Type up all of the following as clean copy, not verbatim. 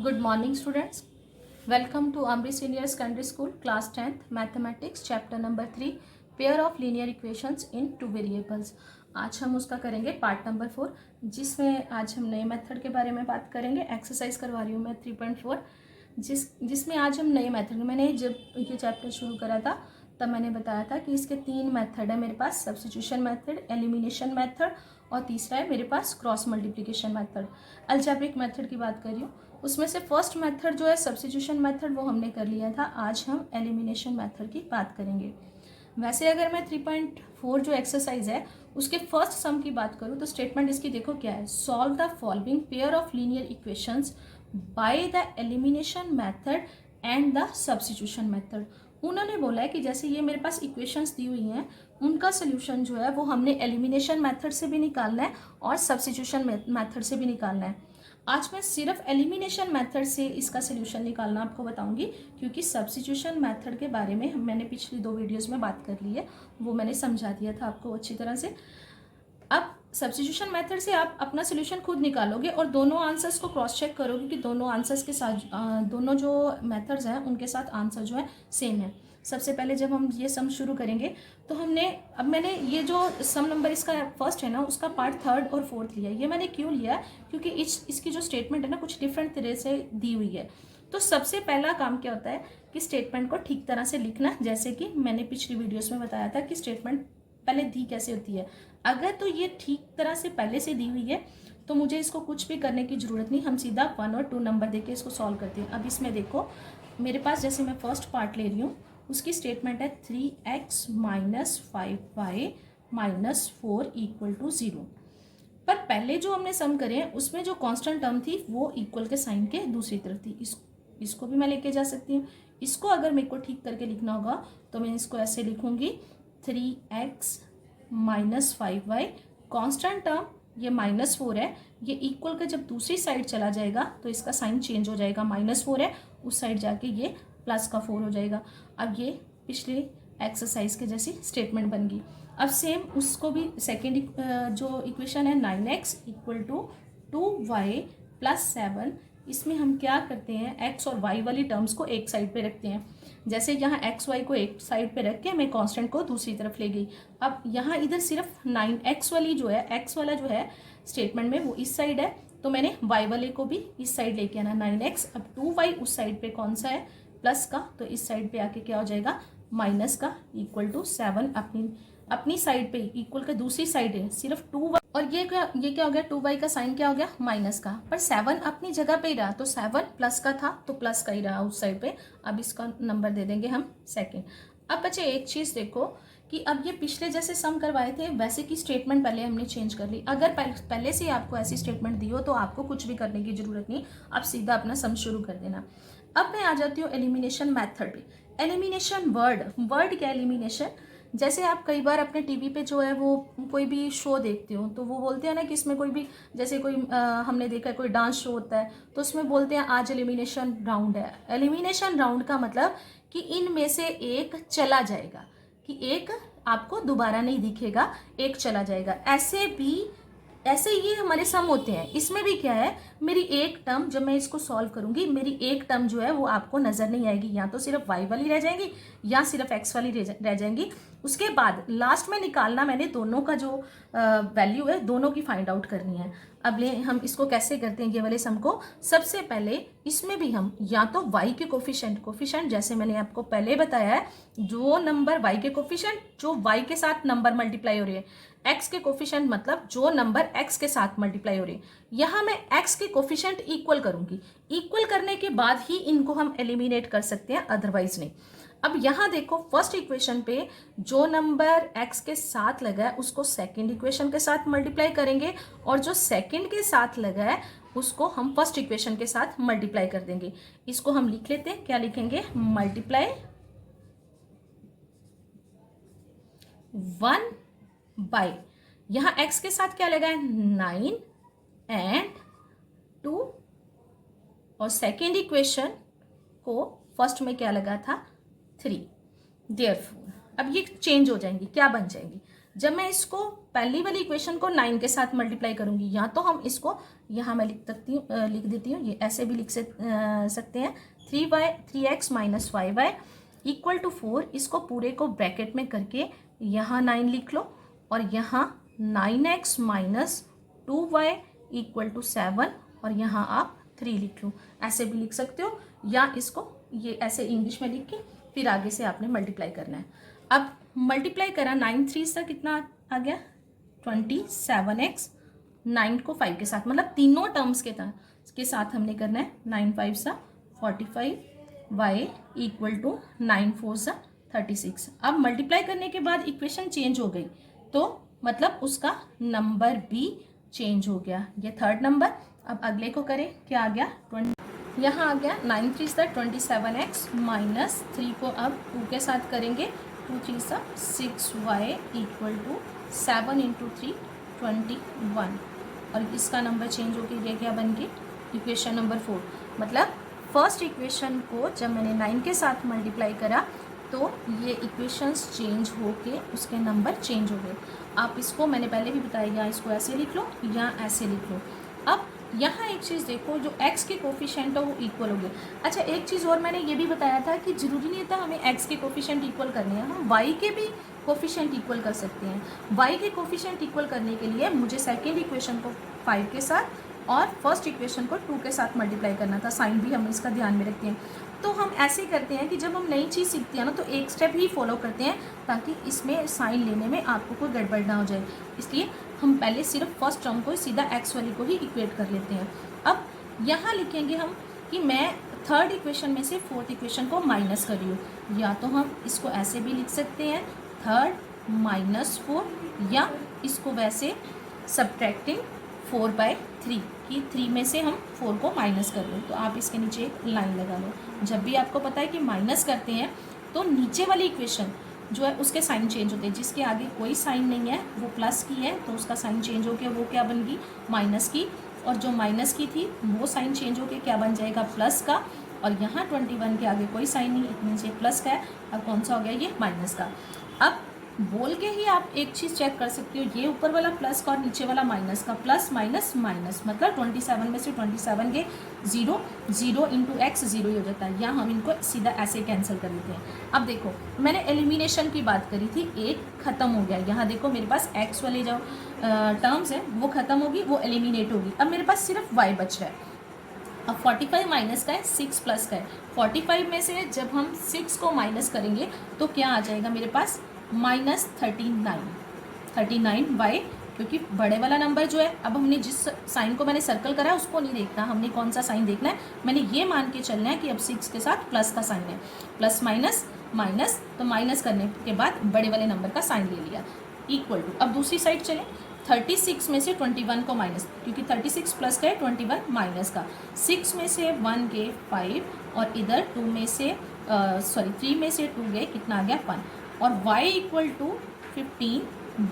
Good morning students. Welcome to Amri Senior Secondary School class 10th Mathematics chapter number 3 pair of linear equations in two variables. आज हम उसका करेंगे part number 4 जिसमें आज हम नए मेथड के बारे में बात करेंगे। एक्सरसाइज करवा रही हूँ मैं 3.4 जिसमें आज हम नए मेथड, मैंने जब ये चैप्टर शुरू करा था तब मैंने बताया था कि इसके 3 मेथड है मेरे पास, सब्स्टिट्यूशन मेथड, एलिमिनेशन मेथड और तीसरा है मेरे पास cross multiplication method. Algebraic method की बात कर रही हूँ, उसमें से फर्स्ट मेथड जो है सब्स्टिट्यूशन मेथड वो हमने कर लिया था। आज हम एलिमिनेशन मेथड की बात करेंगे। वैसे अगर मैं 3.4 जो एक्सरसाइज है उसके फर्स्ट सम की बात करूँ तो स्टेटमेंट इसकी देखो क्या है, solve the following pair of linear equations by the elimination method and the substitution method. उन्होंने बोला है कि जैसे ये मेरे पास इक्वेशंस दी हुई हैं उनका सोल्यूशन जो है वो हमने एलिमिनेशन मेथड से भी निकालना है और सब्स्टिट्यूशन मेथड से भी निकालना है। आज मैं सिर्फ एलिमिनेशन मेथड से इसका सोल्यूशन निकालना आपको बताऊंगी, क्योंकि सब्स्टिट्यूशन मेथड के बारे में मैंने पिछली 2 वीडियोस में बात कर ली है, वो मैंने समझा दिया था आपको अच्छी तरह से। अब सब्स्टिट्यूशन मेथड से आप अपना सोल्यूशन खुद निकालोगे और दोनों आंसर्स को क्रॉस चेक करोगे कि दोनों आंसर्स के साथ दोनों जो मेथड्स हैं उनके साथ आंसर जो है सेम है। सबसे पहले जब हम ये सम शुरू करेंगे तो मैंने ये जो सम नंबर इसका फर्स्ट है ना उसका पार्ट 3rd और 4th लिया है। ये मैंने क्यों लिया क्योंकि इसकी जो स्टेटमेंट है ना कुछ डिफरेंट तरह से दी हुई है। तो सबसे पहला काम क्या होता है कि स्टेटमेंट को ठीक तरह से लिखना, जैसे कि मैंने पिछली वीडियोस में बताया था कि स्टेटमेंट पहले दी कैसे होती है। अगर तो ये ठीक तरह से पहले से दी हुई है तो मुझे इसको कुछ भी करने की ज़रूरत नहीं, हम सीधा 1 और 2 नंबर देके इसको सॉल्व करते हैं। अब इसमें देखो मेरे पास, जैसे मैं फर्स्ट पार्ट ले रही हूँ उसकी स्टेटमेंट है 3x - 5y - 4 = 0। पर पहले जो हमने सम करे उसमें जो कांस्टेंट टर्म थी वो इक्वल के साइन के दूसरी तरफ थी। इसको भी मैं लेके जा सकती हूँ। इसको अगर मेरे को ठीक करके लिखना होगा तो मैं इसको ऐसे लिखूंगी 3x - 5y, कांस्टेंट टर्म ये -4 है, ये इक्वल का जब दूसरी साइड चला जाएगा तो इसका साइन चेंज हो जाएगा, -4 है उस साइड जाके ये प्लस का 4 हो जाएगा। अब ये पिछली एक्सरसाइज के जैसी स्टेटमेंट बन गई। अब सेम उसको भी सेकेंड जो इक्वेशन है 9x = 2y + 7, इसमें हम क्या करते हैं x और y वाली टर्म्स को एक साइड पे रखते हैं। जैसे यहाँ x y को एक साइड पे रख के मैं कांस्टेंट को दूसरी तरफ ले गई। अब यहाँ इधर सिर्फ 9x वाली जो है, x वाला जो है स्टेटमेंट में वो इस साइड है, तो मैंने y वाले को भी इस साइड लेके आना 9x। अब 2y उस साइड पे कौन सा है, प्लस का, तो इस साइड पे आके क्या हो जाएगा माइनस का = 7। अपनी साइड पे इक्वल का दूसरी साइड है सिर्फ 2y, और ये क्या हो गया, 2y का साइन क्या हो गया माइनस का, पर 7 अपनी जगह पे ही रहा, तो 7 प्लस का था तो प्लस का ही रहा उस साइड पे। अब इसका नंबर दे देंगे हम सेकेंड। अब बच्चे एक चीज़ देखो कि अब ये पिछले जैसे सम करवाए थे वैसे की स्टेटमेंट पहले हमने चेंज कर ली। अगर पहले से आपको ऐसी स्टेटमेंट दी हो तो आपको कुछ भी करने की जरूरत नहीं, आप सीधा अपना सम शुरू कर देना। अब मैं आ जाती हूँ एलिमिनेशन मेथड पे। एलिमिनेशन वर्ड क्या एलिमिनेशन, जैसे आप कई बार अपने टीवी पे जो है वो कोई भी शो देखते हो तो वो बोलते हैं ना कि इसमें कोई भी, जैसे कोई हमने देखा है कोई डांस शो होता है तो उसमें बोलते हैं आज एलिमिनेशन राउंड है। एलिमिनेशन राउंड का मतलब कि इनमें से एक चला जाएगा, कि एक आपको दोबारा नहीं दिखेगा, एक चला जाएगा। ऐसे ये हमारे सम होते हैं। इसमें भी क्या है, मेरी एक टर्म जब मैं इसको सॉल्व करूंगी मेरी एक टर्म जो है वो आपको नजर नहीं आएगी, या तो सिर्फ y वाली रह जाएंगी या सिर्फ x वाली रह जाएंगी। उसके बाद लास्ट में निकालना मैंने दोनों का जो वैल्यू है दोनों की फाइंड आउट करनी है। अब हम इसको कैसे करते हैं ये वाले सम को, सबसे पहले इसमें भी हम या तो y के कोफिशिएंट जैसे मैंने आपको पहले बताया है, जो नंबर y के कोफिशिएंट जो y के साथ नंबर मल्टीप्लाई हो रही है, x के कोफिशिएंट मतलब जो नंबर x के साथ मल्टीप्लाई हो रही है। यहाँ मैं x के कोफिशिएंट इक्वल करूंगी, इक्वल करने के बाद ही इनको हम एलिमिनेट कर सकते हैं, अदरवाइज नहीं। अब यहाँ देखो फर्स्ट इक्वेशन पे जो नंबर x के साथ लगा है उसको सेकंड इक्वेशन के साथ मल्टीप्लाई करेंगे, और जो सेकंड के साथ लगा है उसको हम फर्स्ट इक्वेशन के साथ मल्टीप्लाई कर देंगे। इसको हम लिख लेते हैं, क्या लिखेंगे, मल्टीप्लाई 1 बाय, यहाँ x के साथ क्या लगा है 9 एंड 2, और सेकेंड इक्वेशन को फर्स्ट में क्या लगा था 3। देयरफॉर अब ये चेंज हो जाएंगी, क्या बन जाएंगी, जब मैं इसको पहली वाली इक्वेशन को 9 के साथ मल्टीप्लाई करूंगी, या तो हम इसको यहाँ मैं लिख देती हूँ, ये ऐसे भी लिख सकते हैं 3x minus 5y equal to 4। इसको पूरे को ब्रैकेट में करके यहाँ 9 लिख लो और यहाँ 9x minus 2y equal to 7 और यहाँ आप 3 लिख लो। ऐसे भी लिख सकते हो, या इसको ये ऐसे इंग्लिश में लिख के फिर आगे से आपने मल्टीप्लाई करना है। अब मल्टीप्लाई करा 9 3 से कितना आ गया 27x, 9 को 5 के साथ, मतलब तीनों टर्म्स के साथ हमने करना है। 9 5 सा 45y इक्वल टू 9 4 सा 36। अब मल्टीप्लाई करने के बाद इक्वेशन चेंज हो गई, तो मतलब उसका नंबर भी चेंज हो गया। ये थर्ड नंबर। अब अगले को करें, क्या आ गया 20, यहाँ आ गया 9 3 सा 27x माइनस 3 को अब 2 के साथ करेंगे, 2 3 सा 6y इक्वल टू 7 इंटू 3 21। और इसका नंबर चेंज होकर ये क्या बन गई इक्वेशन नंबर 4। मतलब फर्स्ट इक्वेशन को जब मैंने 9 के साथ मल्टीप्लाई करा तो ये इक्वेशंस चेंज होके उसके नंबर चेंज हो गए। आप इसको मैंने पहले भी बताया, या इसको ऐसे लिख लो या ऐसे लिख लो। अब यहाँ एक चीज़ देखो, जो x के कोफिशिएंट है वो इक्वल हो गए। अच्छा, एक चीज़ और मैंने ये भी बताया था कि ज़रूरी नहीं था हमें x के कोफिशिएंट इक्वल करने हैं, हम y के भी कोफिशिएंट इक्वल कर सकते हैं। y के कोफिशिएंट इक्वल करने के लिए मुझे सेकेंड इक्वेशन को 5 के साथ और फर्स्ट इक्वेशन को 2 के साथ मल्टीप्लाई करना था। साइन भी हम इसका ध्यान में रखते हैं। तो हम ऐसे करते हैं कि जब हम नई चीज़ सीखते हैं ना, तो एक स्टेप ही फॉलो करते हैं ताकि इसमें साइन लेने में आपको कोई गड़बड़ ना हो जाए। इसलिए हम पहले सिर्फ फर्स्ट टर्म को सीधा x वाली को ही इक्वेट कर लेते हैं। अब यहाँ लिखेंगे हम कि मैं थर्ड इक्वेशन में से फोर्थ इक्वेशन को माइनस कर रही हूँ, या तो हम इसको ऐसे भी लिख सकते हैं थर्ड माइनस 4, या इसको वैसे सब्ट्रैक्टिंग 4/3 कि 3 में से हम 4 को माइनस कर लो। तो आप इसके नीचे एक लाइन लगा लो। जब भी आपको पता है कि माइनस करते हैं तो नीचे वाली इक्वेशन जो है उसके साइन चेंज होते हैं। जिसके आगे कोई साइन नहीं है वो प्लस की है, तो उसका साइन चेंज होकर वो क्या बन गई माइनस की, और जो माइनस की थी वो साइन चेंज होकर क्या बन जाएगा प्लस का। और यहाँ 21 के आगे कोई साइन नहीं, इतने से प्लस का है, अब कौन सा हो गया ये माइनस का। अब बोल के ही आप एक चीज़ चेक कर सकते हो, ये ऊपर वाला प्लस का और नीचे वाला माइनस का, प्लस माइनस माइनस, मतलब 27 में से 27 के 0 0 इंटू एक्स 0 ही हो जाता है, या हम इनको सीधा ऐसे कैंसिल कर देते हैं। अब देखो मैंने एलिमिनेशन की बात करी थी, एक ख़त्म हो गया। यहाँ देखो मेरे पास एक्स वाले जो टर्म्स हैं वो ख़त्म होगी, वो एलिमिनेट होगी। अब मेरे पास सिर्फ वाई बच रहा है। अब 45 माइनस का है, 6 प्लस का है। 45 में से जब हम 6 को माइनस करेंगे तो क्या आ जाएगा मेरे पास माइनस 39 बाई, क्योंकि बड़े वाला नंबर जो है, अब हमने जिस साइन को मैंने सर्कल करा है उसको नहीं देखना, हमने कौन सा साइन देखना है। मैंने ये मान के चलना है कि अब 6 के साथ प्लस का साइन है, प्लस माइनस माइनस, तो माइनस करने के बाद बड़े वाले नंबर का साइन ले लिया, इक्वल टू। अब दूसरी साइड चलें, 36 में से 21 को माइनस, क्योंकि 36 प्लस का है, 21 माइनस का, 6 में से 1 गए 5, और इधर 2 में से 3 में से 2 गए, कितना आ गया 1, और y equal to 15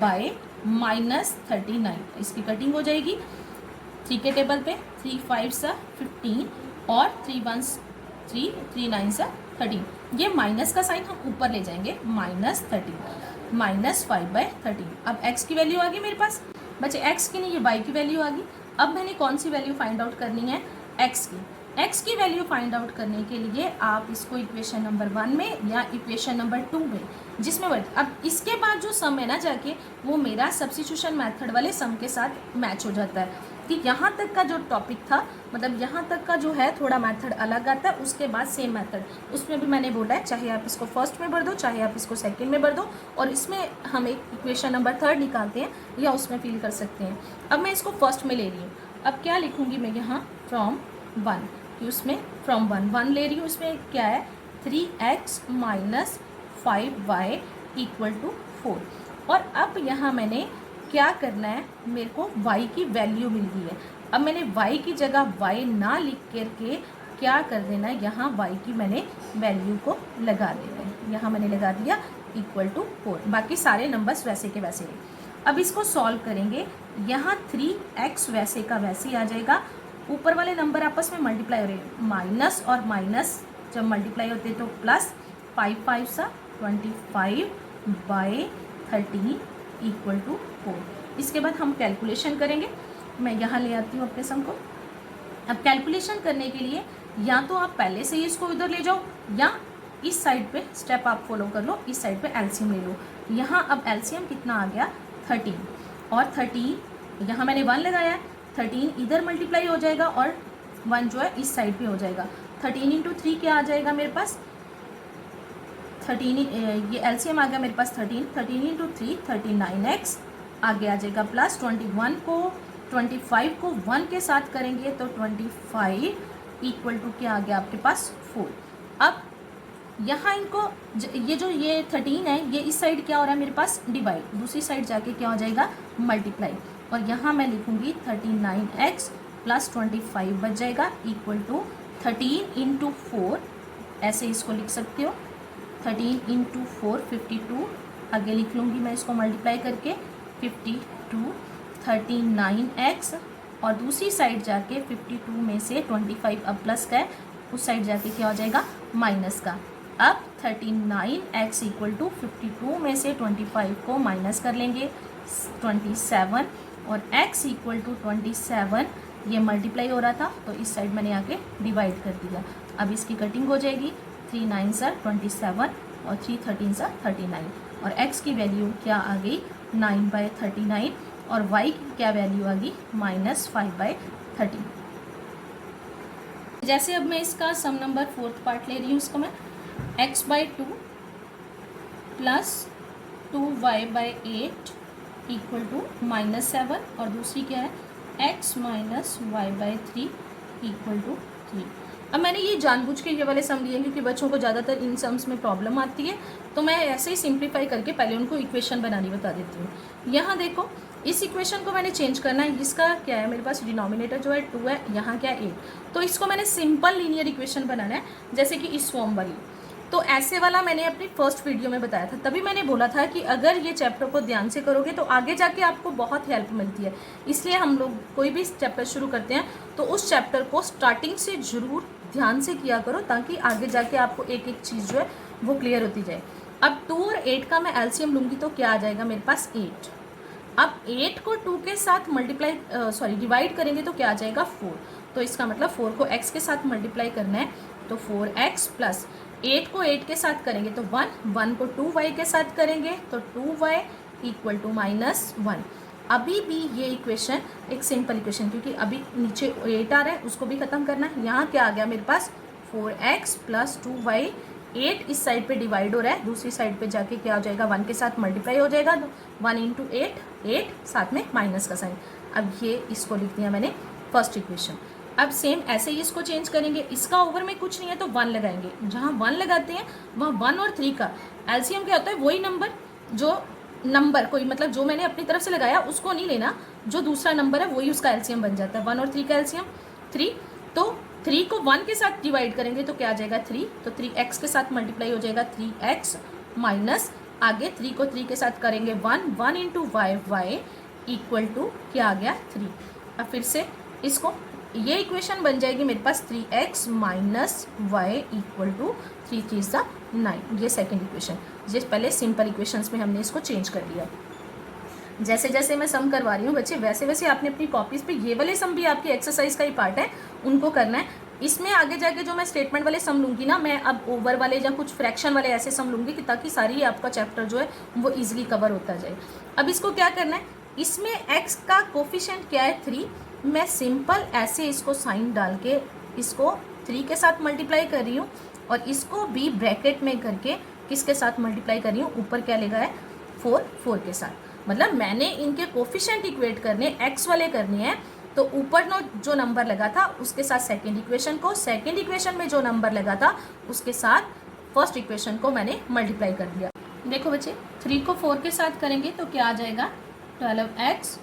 by minus 39। इसकी कटिंग हो जाएगी 3 के टेबल पे, 3 5 सा 15 और 3 1 3 3 9 सा 13। ये माइनस का साइन हम ऊपर ले जाएंगे, माइनस 13 माइनस 5/13। अब x की वैल्यू आ गई मेरे पास, बच्चे x की नहीं ये y की वैल्यू आ गई। अब मैंने कौन सी वैल्यू फाइंड आउट करनी है, x की। x की वैल्यू फाइंड आउट करने के लिए आप इसको इक्वेशन नंबर 1 में या इक्वेशन नंबर 2 में, जिसमें अब इसके बाद जो सम है ना जाके वो मेरा सब्स्टिट्यूशन मेथड वाले सम के साथ मैच हो जाता है। कि यहाँ तक का जो टॉपिक था, मतलब यहाँ तक का जो है थोड़ा मेथड अलग आता है, उसके बाद सेम मेथड, उसमें भी मैंने बोला है चाहे आप इसको फर्स्ट में भर दो चाहे आप इसको सेकंड में भर दो, और इसमें हम एक इक्वेशन नंबर 3 निकालते हैं या उसमें फिल कर सकते हैं। अब मैं इसको फर्स्ट में ले रही हूँ। अब क्या लिखूँगी मैं यहाँ फ्रॉम 1, कि उसमें फ्रॉम 1 ले रही हूँ, उसमें क्या है 3x minus 5y equal to 4। और अब यहाँ मैंने क्या करना है, मेरे को y की वैल्यू मिल गई है। अब मैंने y की जगह y ना लिख करके क्या कर देना है, यहाँ y की मैंने वैल्यू को लगा देना है, यहाँ मैंने लगा दिया इक्वल टू 4। बाकी सारे नंबर्स वैसे के वैसे हैं। अब इसको सॉल्व करेंगे, यहाँ 3x वैसे का वैसे ही आ जाएगा, ऊपर वाले नंबर आपस में मल्टीप्लाई हो रहे हैं, माइनस और माइनस जब मल्टीप्लाई होते हैं तो प्लस, 5 5 सा 25/13 इक्वल टू 4। इसके बाद हम कैलकुलेशन करेंगे। मैं यहाँ ले आती हूँ अपने सम को। अब कैलकुलेशन करने के लिए या तो आप पहले से ही इसको इधर ले जाओ या इस साइड पे स्टेप आप फॉलो कर लो, इस साइड पे एलसीएम ले लो। यहाँ अब एलसीएम कितना आ गया 13 और 13 यहाँ मैंने 1 लगाया है, 13 इधर मल्टीप्लाई हो जाएगा और 1 जो है इस साइड पे हो जाएगा। 13 इंटू 3 क्या आ जाएगा मेरे पास 13, ये एलसीएम आ गया मेरे पास 13 इंटू 3 39x आगे आ जाएगा प्लस 25 को 1 के साथ करेंगे तो 25 इक्वल टू क्या आ गया आपके पास 4। अब यहाँ इनको ये 13 है ये इस साइड क्या हो रहा है मेरे पास डिवाइड, दूसरी साइड जाके क्या हो जाएगा मल्टीप्लाई, और यहाँ मैं लिखूंगी 39x प्लस 25 बच जाएगा इक्वल टू 13 इंटू 4, ऐसे इसको लिख सकते हो 13 इंटू 4 52, आगे लिख लूँगी मैं इसको मल्टीप्लाई करके 52 39x और दूसरी साइड जाके 52 में से 25 अब प्लस का है, उस साइड जाके क्या हो जाएगा माइनस का। अब 39x इक्वल टू 52 में से 25 को माइनस कर लेंगे 27 और x इक्वल टू 27, ये मल्टीप्लाई हो रहा था तो इस साइड मैंने आके डिवाइड कर दिया। अब इसकी कटिंग हो जाएगी 3 9 27 और 3 13 39 और x की वैल्यू क्या आ गई 9/39 और y की क्या वैल्यू आ गई -5/13। जैसे अब मैं इसका सम नंबर 4th पार्ट ले रही हूँ, इसको मैं x/2 plus 2y/8 equal to -7 और दूसरी क्या है x minus y/3 equal to 3। अब मैंने ये जानबूझ के ये वाले सम लिए क्योंकि बच्चों को ज़्यादातर इन सम्स में प्रॉब्लम आती है, तो मैं ऐसे ही सिंप्लीफाई करके पहले उनको इक्वेशन बनानी बता देती हूँ। यहाँ देखो इस इक्वेशन को मैंने चेंज करना है, इसका क्या है मेरे पास डिनोमिनेटर जो है 2 है, यहाँ क्या है 8, तो इसको मैंने सिंपल लीनियर इक्वेशन बनाना है जैसे कि इस फॉर्म वाली। तो ऐसे वाला मैंने अपनी फर्स्ट वीडियो में बताया था, तभी मैंने बोला था कि अगर ये चैप्टर को ध्यान से करोगे तो आगे जाके आपको बहुत हेल्प मिलती है। इसलिए हम लोग कोई भी चैप्टर शुरू करते हैं तो उस चैप्टर को स्टार्टिंग से ज़रूर ध्यान से किया करो ताकि आगे जाके आपको एक एक चीज़ जो है वो क्लियर होती जाए। अब 2 और 8 का मैं एलसीएम लूँगी तो क्या आ जाएगा मेरे पास 8। अब 8 को 2 के साथ डिवाइड करेंगे तो क्या आ जाएगा 4, तो इसका मतलब 4 को x के साथ मल्टीप्लाई करना है तो 4x प्लस 8 को 8 के साथ करेंगे तो 1 को 2y के साथ करेंगे तो 2y इक्वल टू -1। अभी भी ये इक्वेशन एक सिंपल इक्वेशन, क्योंकि अभी नीचे 8 आ रहा है उसको भी ख़त्म करना है। यहाँ क्या आ गया मेरे पास 4x प्लस 2y, 8 इस साइड पे डिवाइड हो रहा है, दूसरी साइड पे जाके क्या हो जाएगा 1 के साथ मल्टीप्लाई हो जाएगा, 1 इंटू 8 साथ में माइनस का साइन। अब ये इसको लिख दिया मैंने फर्स्ट इक्वेशन। अब सेम ऐसे ही इसको चेंज करेंगे, इसका ओवर में कुछ नहीं है तो 1 लगाएंगे, जहाँ 1 लगाते हैं वहाँ 1 और 3 का एलसीएम क्या होता है, वही नंबर कोई मतलब जो मैंने अपनी तरफ से लगाया उसको नहीं लेना, जो दूसरा नंबर है वही उसका एलसीएम बन जाता है। 1 और 3 का एलसीएम 3, तो 3 को 1 के साथ डिवाइड करेंगे तो क्या आ जाएगा 3, तो 3x के साथ मल्टीप्लाई हो जाएगा 3x माइनस आगे 3 को 3 के साथ करेंगे 1 इंटू y इक्वल टू क्या आ गया 3। अब फिर से इसको ये इक्वेशन बन जाएगी मेरे पास 3x minus Y equal to 3 3 9। ये सेकेंड इक्वेशन, ये पहले सिंपल इक्वेशंस में हमने इसको चेंज कर लिया। जैसे जैसे मैं सम करवा रही हूँ बच्चे वैसे वैसे आपने अपनी कॉपीज़ पे ये वाले सम भी आपकी एक्सरसाइज का ही पार्ट है, उनको करना है। इसमें आगे जाके जो मैं स्टेटमेंट वाले सम लूँगी ना, मैं अब ओवर वाले या कुछ फ्रैक्शन वाले ऐसे सम लूँगी कि ताकि सारी आपका चैप्टर जो है वो ईजिली कवर होता जाए। अब इसको क्या करना है, इसमें x का कोफिशिएंट क्या है 3, मैं सिंपल ऐसे इसको साइन डाल के इसको 3 के साथ मल्टीप्लाई कर रही हूँ और इसको भी ब्रैकेट में करके किसके साथ मल्टीप्लाई कर रही हूँ, ऊपर क्या लेगा है 4 के साथ। मतलब मैंने इनके कोफिशिएंट इक्वेट करने x वाले करने हैं, तो ऊपर जो नंबर लगा था उसके साथ सेकेंड इक्वेशन को, सेकेंड इक्वेशन में जो नंबर लगा था उसके साथ फर्स्ट इक्वेशन को मैंने मल्टीप्लाई कर दिया। देखो बच्चे 3 को 4 के साथ करेंगे तो क्या आ जाएगा 12x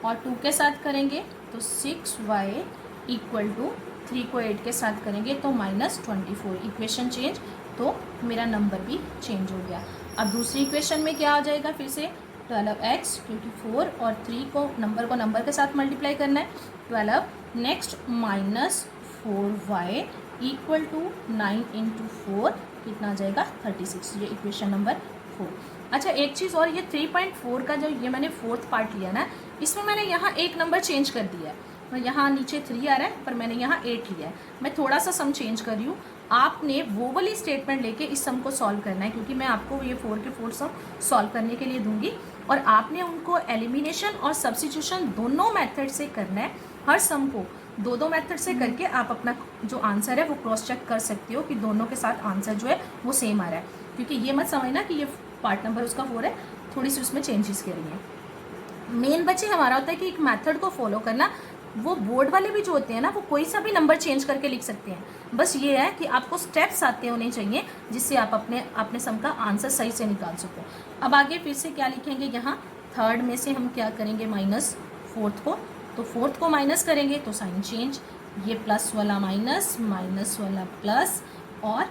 और 2 के साथ करेंगे तो 6y इक्वल टू 3 को 8 के साथ करेंगे तो -24। इक्वेशन चेंज, तो मेरा नंबर भी चेंज हो गया। अब दूसरी इक्वेशन में क्या आ जाएगा फिर से 12x, क्योंकि 4 और 3 को नंबर के साथ मल्टीप्लाई करना है 12, next -4y equal to 9 into 4 कितना आ जाएगा 36। ये इक्वेशन नंबर 4। अच्छा एक चीज़ और, ये 3.4 का जो ये मैंने फोर्थ पार्ट लिया ना, इसमें मैंने यहाँ एक नंबर चेंज कर दिया है। यहाँ नीचे 3 आ रहा है पर मैंने यहाँ 8 लिया है। मैं थोड़ा सा सम चेंज कर रही हूँ। आपने वो वाली स्टेटमेंट लेके इस सम को सॉल्व करना है, क्योंकि मैं आपको ये 4 के 4 सम सॉल्व करने के लिए दूंगी और आपने उनको एलिमिनेशन और सब्स्टिट्यूशन दोनों मेथड से करना है। हर सम को दो मेथड से करके आप अपना जो आंसर है वो क्रॉस चेक कर सकते हो कि दोनों के साथ आंसर जो है वो सेम आ रहा है। क्योंकि ये मत समझना कि ये पार्ट नंबर उसका 4 है, थोड़ी सी उसमें चेंजेस करेंगे। मेन बच्चे हमारा होता है कि एक मेथड को फॉलो करना। वो बोर्ड वाले भी जो होते हैं ना, वो कोई सा भी नंबर चेंज करके लिख सकते हैं। बस ये है कि आपको स्टेप्स आते होने चाहिए जिससे आप अपने सम का आंसर सही से निकाल सको। अब आगे फिर से क्या लिखेंगे, यहाँ थर्ड में से हम क्या करेंगे, माइनस फोर्थ को। तो फोर्थ को माइनस करेंगे तो साइन चेंज, ये प्लस वाला माइनस, माइनस वाला प्लस, और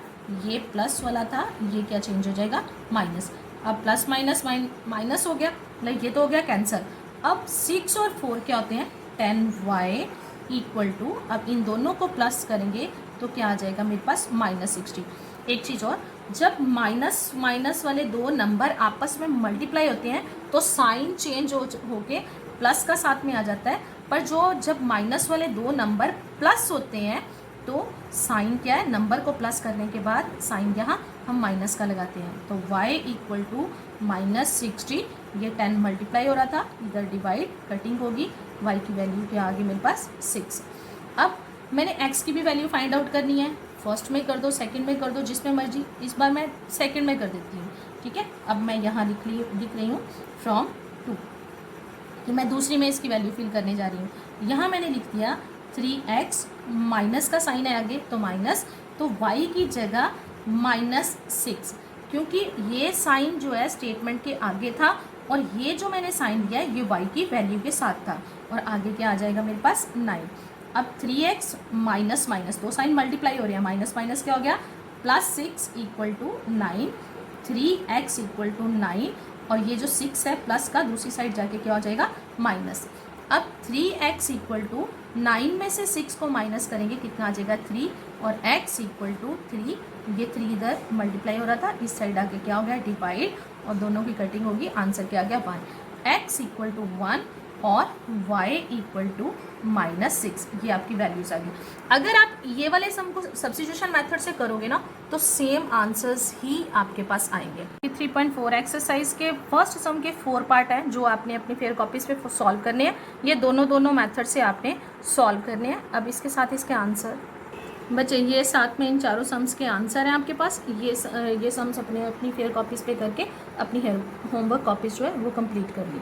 ये प्लस वाला था ये क्या चेंज हो जाएगा, माइनस। अब प्लस माइनस माइनस हो गया, मतलब ये तो हो गया कैंसिल। अब 6 और 4 क्या होते हैं, 10y इक्वल टू, अब इन दोनों को प्लस करेंगे तो क्या आ जाएगा मेरे पास, -60। एक चीज़ और, जब माइनस माइनस वाले दो नंबर आपस में मल्टीप्लाई होते हैं तो साइन चेंज होके प्लस का साथ में आ जाता है। पर जब माइनस वाले दो नंबर प्लस होते हैं तो साइन क्या है, नंबर को प्लस करने के बाद साइन यहाँ हम माइनस का लगाते हैं। तो y इक्वल टू -60, ये 10 मल्टीप्लाई हो रहा था, इधर डिवाइड कटिंग होगी, y की वैल्यू क्या आ गई मेरे पास 6। अब मैंने x की भी वैल्यू फाइंड आउट करनी है। फर्स्ट में कर दो, सेकंड में कर दो, जिसमें मर्जी। इस बार मैं सेकंड में कर देती हूँ, ठीक है। अब मैं यहाँ लिख रही हूँ फ्रॉम 2 कि मैं दूसरी में इसकी वैल्यू फिल करने जा रही हूँ। यहाँ मैंने लिख दिया 3x, माइनस का साइन है आगे तो माइनस, तो y की जगह -6, क्योंकि ये साइन जो है स्टेटमेंट के आगे था और ये जो मैंने साइन लिया है ये y की वैल्यू के साथ था। और आगे क्या आ जाएगा मेरे पास 9। अब 3x माइनस माइनस, दो साइन मल्टीप्लाई हो रहे हैं, माइनस माइनस क्या हो गया, +6 equal to 9, 3x equal to 9, और ये जो 6 है प्लस का दूसरी साइड जाके क्या हो जाएगा, माइनस। अब 3x इक्वल टू 9 में से 6 को माइनस करेंगे, कितना आ जाएगा 3, और x इक्वल टू 3, ये 3 इधर मल्टीप्लाई हो रहा था, इस साइड आके क्या हो गया, डिवाइड, और दोनों की कटिंग होगी, आंसर क्या आ गया 1। x इक्वल टू 1 और y इक्वल टू -6, ये आपकी वैल्यूज आ गई। अगर आप ये वाले सम को सब्स्टिट्यूशन मेथड से करोगे ना तो सेम आंसर्स ही आपके पास आएंगे। 3.4 एक्सरसाइज के फर्स्ट सम के 4 पार्ट हैं जो आपने अपनी फेयर कॉपीज पे सॉल्व करने हैं। ये दोनों मेथड से आपने सॉल्व करने हैं। अब इसके साथ इसके आंसर बच्चे, ये साथ में इन चारों सम्स के आंसर हैं आपके पास। ये सम्स अपनी फेयर कॉपीज पे करके अपनी होमवर्क कॉपीज जो है वो कंप्लीट कर ली।